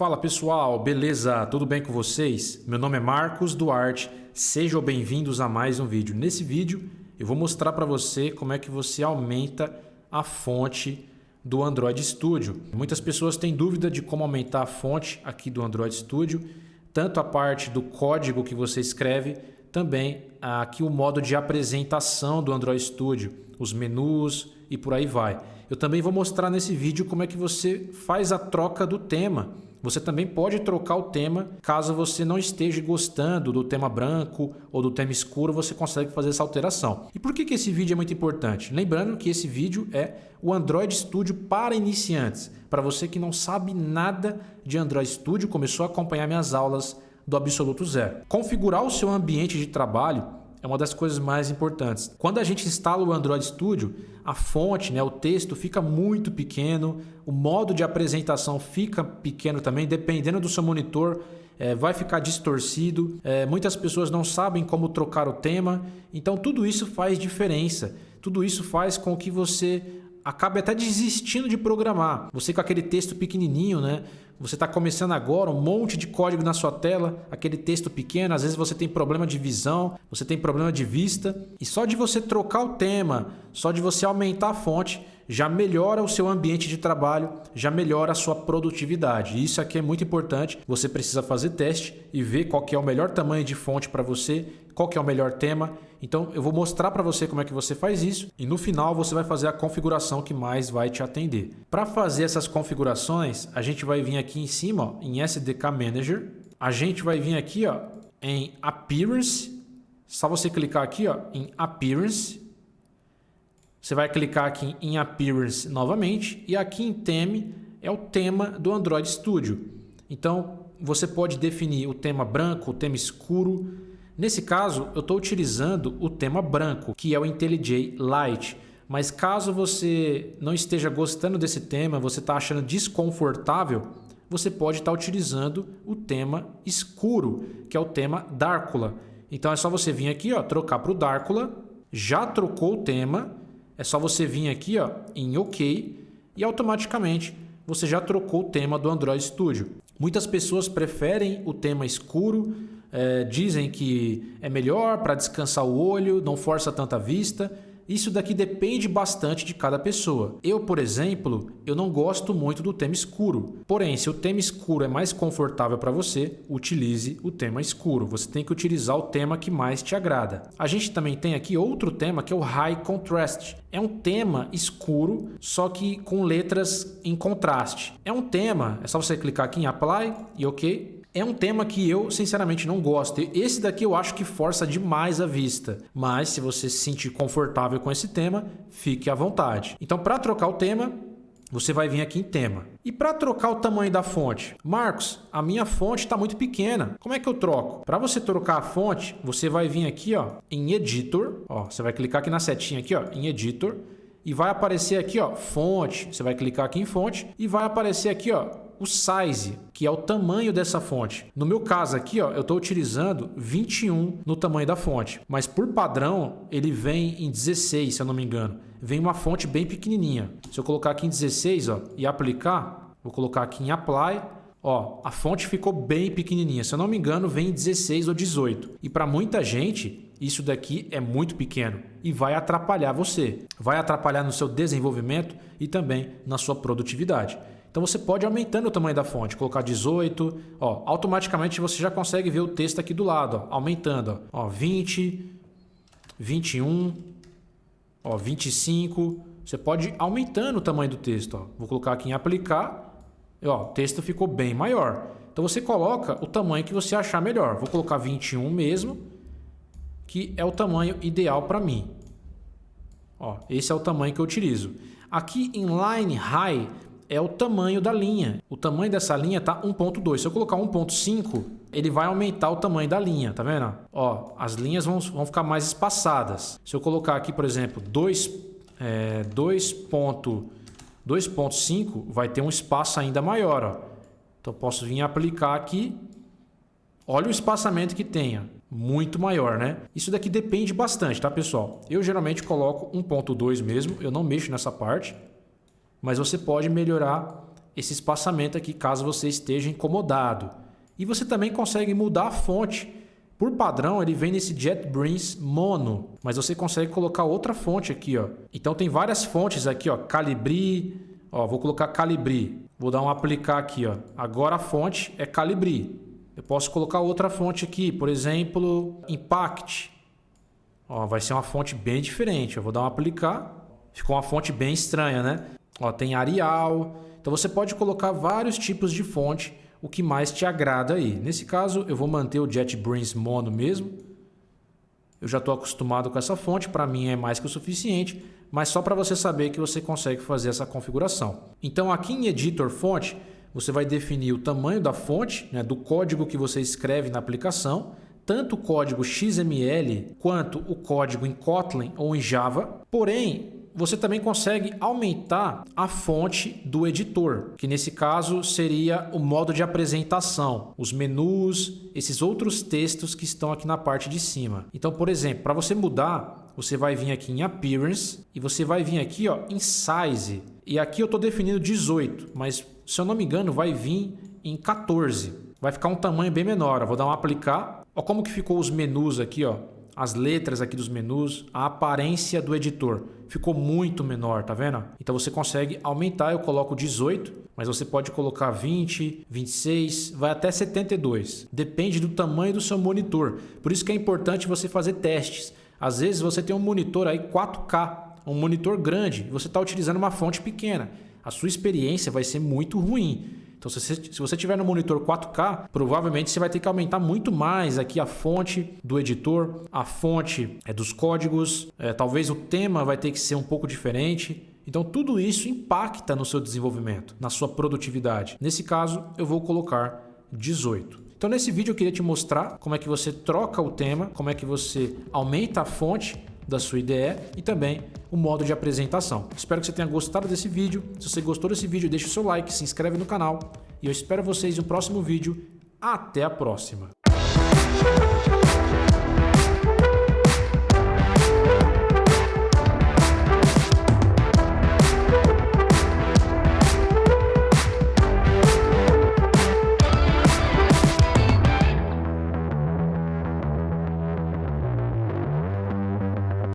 Fala pessoal, beleza? Tudo bem com vocês? Meu nome é Marcos Duarte, sejam bem-vindos a mais um vídeo. Nesse vídeo eu vou mostrar para você como é que você aumenta a fonte do Android Studio. Muitas pessoas têm dúvida de como aumentar a fonte aqui do Android Studio, tanto a parte do código que você escreve, também aqui o modo de apresentação do Android Studio, os menus e por aí vai. Eu também vou mostrar nesse vídeo como é que você faz a troca do tema. Você também pode trocar o tema caso você não esteja gostando do tema branco ou do tema escuro, você consegue fazer essa alteração. E por que esse vídeo é muito importante? Lembrando que esse vídeo é o Android Studio para iniciantes. Para você que não sabe nada de Android Studio, começou a acompanhar minhas aulas do absoluto zero. Configurar o seu ambiente de trabalho é uma das coisas mais importantes. Quando a gente instala o Android Studio, a fonte, o texto fica muito pequeno, o modo de apresentação fica pequeno também, dependendo do seu monitor, vai ficar distorcido. Muitas pessoas não sabem como trocar o tema, então tudo isso faz diferença. Tudo isso faz com que você acabe até desistindo de programar. Você com aquele texto pequenininho, Você está começando agora, um monte de código na sua tela, aquele texto pequeno, às vezes você tem problema de visão, você tem problema de vista. E só de você trocar o tema, só de você aumentar a fonte, já melhora o seu ambiente de trabalho, já melhora a sua produtividade. E isso aqui é muito importante. Você precisa fazer teste e ver qual que é o melhor tamanho de fonte para você, qual que é o melhor tema. Então eu vou mostrar para você como é que você faz isso e no final você vai fazer a configuração que mais vai te atender. Para fazer essas configurações, a gente vai vir aqui em cima, em SDK Manager. A gente vai vir aqui em Appearance. Só você clicar aqui em Appearance. Você vai clicar aqui em Appearance novamente e aqui em Theme é o tema do Android Studio. Então você pode definir o tema branco, o tema escuro. Nesse caso, eu estou utilizando o tema branco, que é o IntelliJ Lite. Mas caso você não esteja gostando desse tema, você está achando desconfortável, você pode estar utilizando o tema escuro, que é o tema Darkula. Então é só você vir aqui, trocar para o Darkula. Já trocou o tema, é só você vir aqui em OK e automaticamente você já trocou o tema do Android Studio. Muitas pessoas preferem o tema escuro, dizem que é melhor para descansar o olho, não força tanta vista. Isso daqui depende bastante de cada pessoa. Eu, por exemplo, eu não gosto muito do tema escuro. Porém, se o tema escuro é mais confortável para você, utilize o tema escuro. Você tem que utilizar o tema que mais te agrada. A gente também tem aqui outro tema que é o High Contrast. É um tema escuro, só que com letras em contraste. É um tema, é só você clicar aqui em Apply e OK. É um tema que eu, sinceramente, não gosto. Esse daqui eu acho que força demais a vista. Mas se você se sentir confortável com esse tema, fique à vontade. Então, para trocar o tema, você vai vir aqui em tema. E para trocar o tamanho da fonte? Marcos, a minha fonte está muito pequena. Como é que eu troco? Para você trocar a fonte, você vai vir aqui em Editor. Você vai clicar aqui na setinha aqui, em Editor. E vai aparecer aqui, fonte. Você vai clicar aqui em fonte e vai aparecer aqui, o size, que é o tamanho dessa fonte. No meu caso aqui, eu estou utilizando 21 no tamanho da fonte. Mas por padrão, ele vem em 16, se eu não me engano. Vem uma fonte bem pequenininha. Se eu colocar aqui em 16 e aplicar, vou colocar aqui em Apply, a fonte ficou bem pequenininha. Se eu não me engano, vem em 16 ou 18. E para muita gente, isso daqui é muito pequeno e vai atrapalhar você. Vai atrapalhar no seu desenvolvimento e também na sua produtividade. Então você pode ir aumentando o tamanho da fonte, colocar 18, automaticamente você já consegue ver o texto aqui do lado, aumentando, 20, 21, 25, você pode ir aumentando o tamanho do texto, Vou colocar aqui em aplicar, o texto ficou bem maior. Então você coloca o tamanho que você achar melhor, vou colocar 21 mesmo, que é o tamanho ideal para mim. Esse é o tamanho que eu utilizo. Aqui em Line High, é o tamanho da linha. O tamanho dessa linha está 1.2. Se eu colocar 1.5, ele vai aumentar o tamanho da linha, tá vendo? As linhas vão ficar mais espaçadas. Se eu colocar aqui, por exemplo, 2.5, vai ter um espaço ainda maior. Então eu posso vir aplicar aqui. Olha o espaçamento que tenha. Muito maior, Isso daqui depende bastante, tá, pessoal? Eu geralmente coloco 1.2 mesmo. Eu não mexo nessa parte. Mas você pode melhorar esse espaçamento aqui caso você esteja incomodado. E você também consegue mudar a fonte. Por padrão, ele vem nesse JetBrains Mono, mas você consegue colocar outra fonte aqui, ó. Então tem várias fontes aqui, ó, Calibri, ó, vou colocar Calibri. Vou dar um aplicar aqui, ó. Agora a fonte é Calibri. Eu posso colocar outra fonte aqui, por exemplo, Impact. Ó, vai ser uma fonte bem diferente. Eu vou dar um aplicar. Ficou uma fonte bem estranha, né? Ó, tem Arial. Então você pode colocar vários tipos de fonte, o que mais te agrada aí. Nesse caso, eu vou manter o JetBrains Mono mesmo. Eu já estou acostumado com essa fonte, para mim é mais que o suficiente, mas só para você saber que você consegue fazer essa configuração. Então aqui em Editor Fonte, você vai definir o tamanho da fonte, né, do código que você escreve na aplicação, tanto o código XML quanto o código em Kotlin ou em Java. Porém, você também consegue aumentar a fonte do editor, que nesse caso seria o modo de apresentação, os menus, esses outros textos que estão aqui na parte de cima. Então, por exemplo, para você mudar, você vai vir aqui em Appearance e você vai vir aqui, ó, em Size. E aqui eu estou definindo 18, mas se eu não me engano vai vir em 14. Vai ficar um tamanho bem menor. Eu vou dar um aplicar. Olha como que ficou os menus aqui, ó. As letras aqui dos menus, a aparência do editor ficou muito menor, tá vendo? Então você consegue aumentar, eu coloco 18, mas você pode colocar 20, 26, vai até 72. Depende do tamanho do seu monitor. Por isso que é importante você fazer testes. Às vezes você tem um monitor aí 4K, um monitor grande, e você está utilizando uma fonte pequena. A sua experiência vai ser muito ruim. Então, se você tiver no monitor 4K, provavelmente você vai ter que aumentar muito mais aqui a fonte do editor, a fonte dos códigos, talvez o tema vai ter que ser um pouco diferente. Então, tudo isso impacta no seu desenvolvimento, na sua produtividade. Nesse caso, eu vou colocar 18. Então, nesse vídeo eu queria te mostrar como é que você troca o tema, como é que você aumenta a fonte da sua IDE e também o modo de apresentação. Espero que você tenha gostado desse vídeo. Se você gostou desse vídeo, deixa o seu like, se inscreve no canal e eu espero vocês no próximo vídeo. Até a próxima!